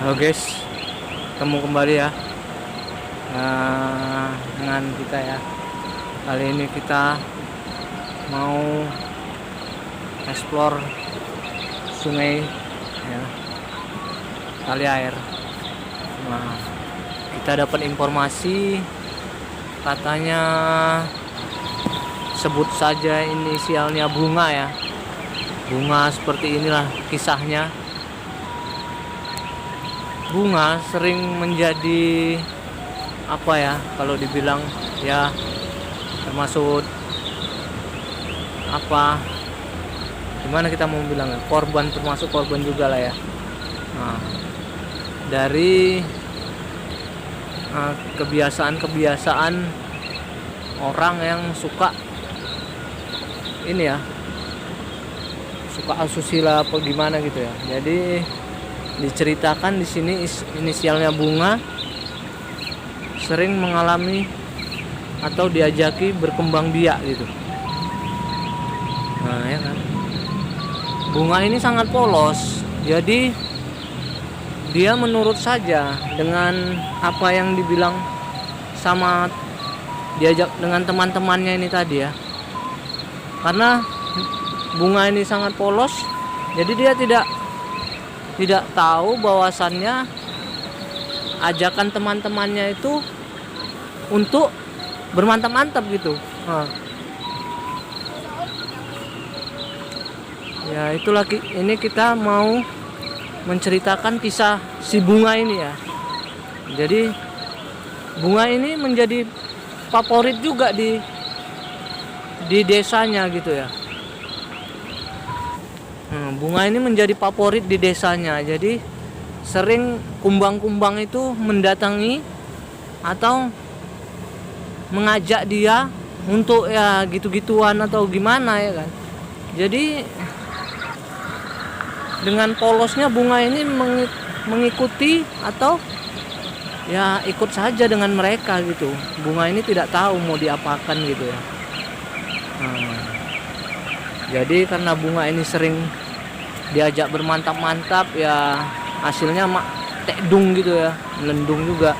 Halo guys, ketemu kembali ya dengan kita ya. Kali ini kita mau explore sungai ya, kali air. Nah, kita dapat informasi katanya sebut saja inisialnya Bunga ya. Bunga seperti inilah kisahnya. Bunga sering menjadi apa ya, kalau dibilang ya termasuk apa, gimana kita mau bilang, korban, termasuk korban juga lah ya. Nah, dari kebiasaan-kebiasaan orang yang suka ini ya, suka asusila apa gimana gitu ya. Jadi diceritakan di sini inisialnya Bunga sering mengalami atau diajaki berkembang biak gitu. Nah ya kan, Bunga ini sangat polos, jadi dia menurut saja dengan apa yang dibilang sama diajak dengan teman-temannya ini tadi ya. Karena Bunga ini sangat polos, jadi dia tidak tahu bahwasannya ajakan teman-temannya itu untuk bermantap-mantap gitu. Ya itulah, ini kita mau menceritakan kisah si Bunga ini ya. Jadi Bunga ini menjadi favorit juga di desanya gitu ya. Bunga ini menjadi favorit di desanya. Jadi sering kumbang-kumbang itu mendatangi atau mengajak dia untuk ya gitu-gituan atau gimana ya kan. Jadi dengan polosnya Bunga ini mengikuti atau ya ikut saja dengan mereka gitu. Bunga ini tidak tahu mau diapakan gitu ya. Jadi karena Bunga ini sering diajak bermantap-mantap ya, hasilnya tekdung gitu ya, melendung juga.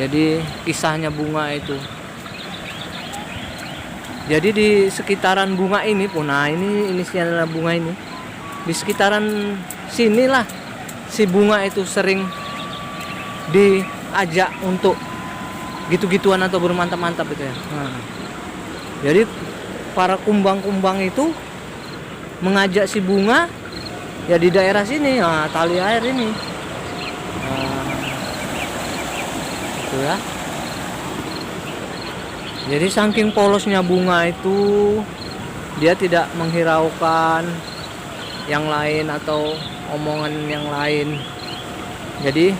Jadi kisahnya Bunga itu. Jadi di sekitaran Bunga ini pun, nah ini inisialnya Bunga ini, di sekitaran sinilah si Bunga itu sering diajak untuk gitu-gituan atau bermantap-mantap gitu ya. Jadi para kumbang-kumbang itu mengajak si Bunga ya di daerah sini, tali air ini. Itu ya. Jadi saking polosnya Bunga itu, dia tidak menghiraukan yang lain atau omongan yang lain. Jadi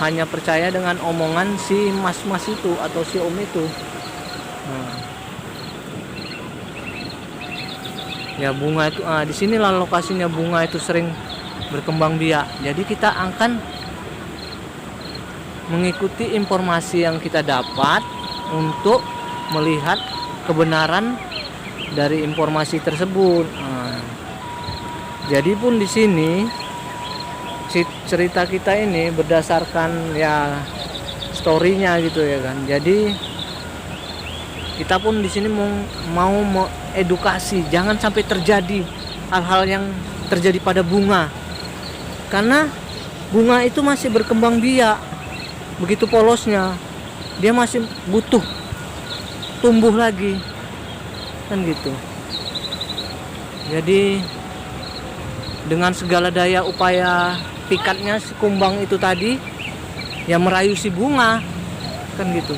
hanya percaya dengan omongan si mas-mas itu atau si om itu. Ya Bunga itu di sinilah lokasinya Bunga itu sering berkembang biak. Jadi kita akan mengikuti informasi yang kita dapat untuk melihat kebenaran dari informasi tersebut. Jadi pun di sini cerita kita ini berdasarkan ya story-nya gitu ya kan. Jadi kita pun di sini mau edukasi, jangan sampai terjadi hal-hal yang terjadi pada Bunga. Karena Bunga itu masih berkembang biak, begitu polosnya, dia masih butuh tumbuh lagi, kan gitu. Jadi dengan segala daya upaya pikatnya si kumbang itu tadi, ya merayu si Bunga, kan gitu.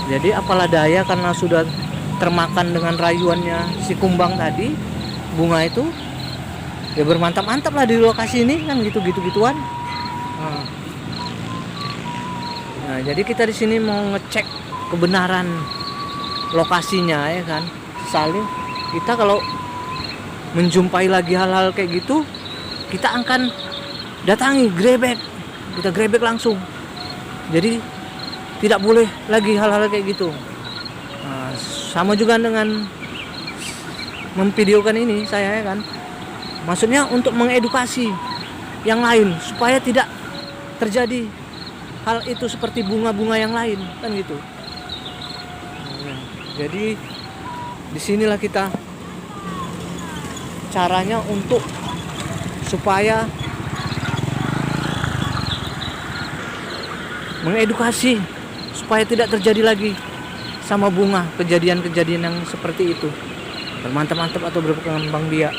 Jadi apalah daya, karena sudah termakan dengan rayuannya si kumbang tadi, Bunga itu ya bermantap-mantap lah di lokasi ini kan gitu-gituan. Nah, jadi kita di sini mau ngecek kebenaran lokasinya ya kan. Saling kita kalau menjumpai lagi hal-hal kayak gitu, kita akan datangi, kita grebek langsung. Jadi tidak boleh lagi hal-hal kayak gitu. Sama juga dengan memvideokan ini saya ya kan, maksudnya untuk mengedukasi yang lain supaya tidak terjadi hal itu seperti bunga-bunga yang lain, kan gitu. Nah, jadi disinilah kita caranya untuk supaya mengedukasi supaya tidak terjadi lagi sama bunga kejadian-kejadian yang seperti itu, bermantap-mantap atau berkembang biak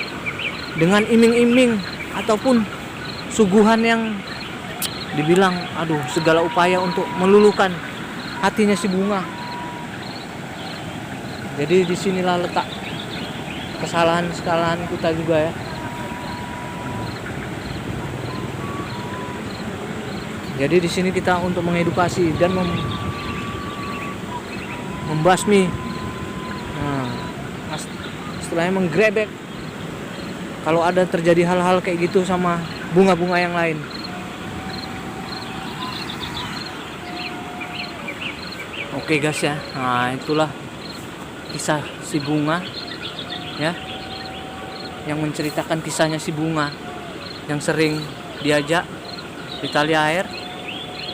dengan iming-iming ataupun suguhan yang dibilang aduh segala upaya untuk meluluhkan hatinya si bunga. Jadi disinilah letak kesalahan kita juga ya. Jadi di sini kita untuk mengedukasi dan membasmi, istilahnya menggrebek kalau ada terjadi hal-hal kayak gitu sama bunga-bunga yang lain. Oke guys ya, nah itulah kisah si bunga ya, yang menceritakan kisahnya si bunga yang sering diajak di tali air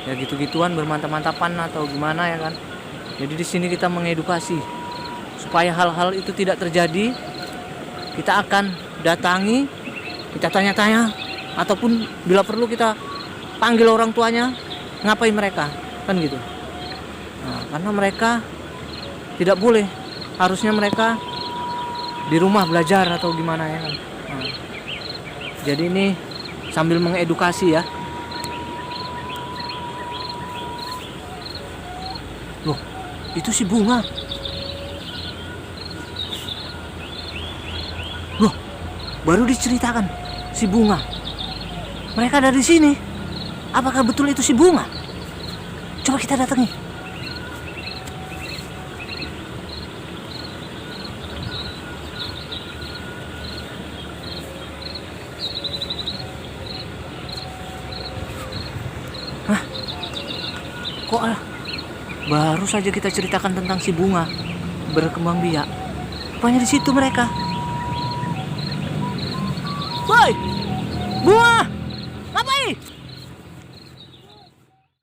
ya, gitu-gituan bermantap-mantapan atau gimana ya kan. Jadi di sini kita mengedukasi supaya hal-hal itu tidak terjadi. Kita akan datangi, kita tanya-tanya, ataupun bila perlu kita panggil orang tuanya, ngapain mereka, kan gitu. Nah, karena mereka tidak boleh, harusnya mereka di rumah belajar atau gimana ya kan. Nah, jadi ini sambil mengedukasi ya. Loh, itu si bunga. Loh, baru diceritakan si bunga. Mereka ada di sini. Apakah betul itu si bunga? Coba kita datangi. Hah? Kok baru saja kita ceritakan tentang si bunga berkembang biak. Rupanya di situ mereka. Woi, bunga, ngapain?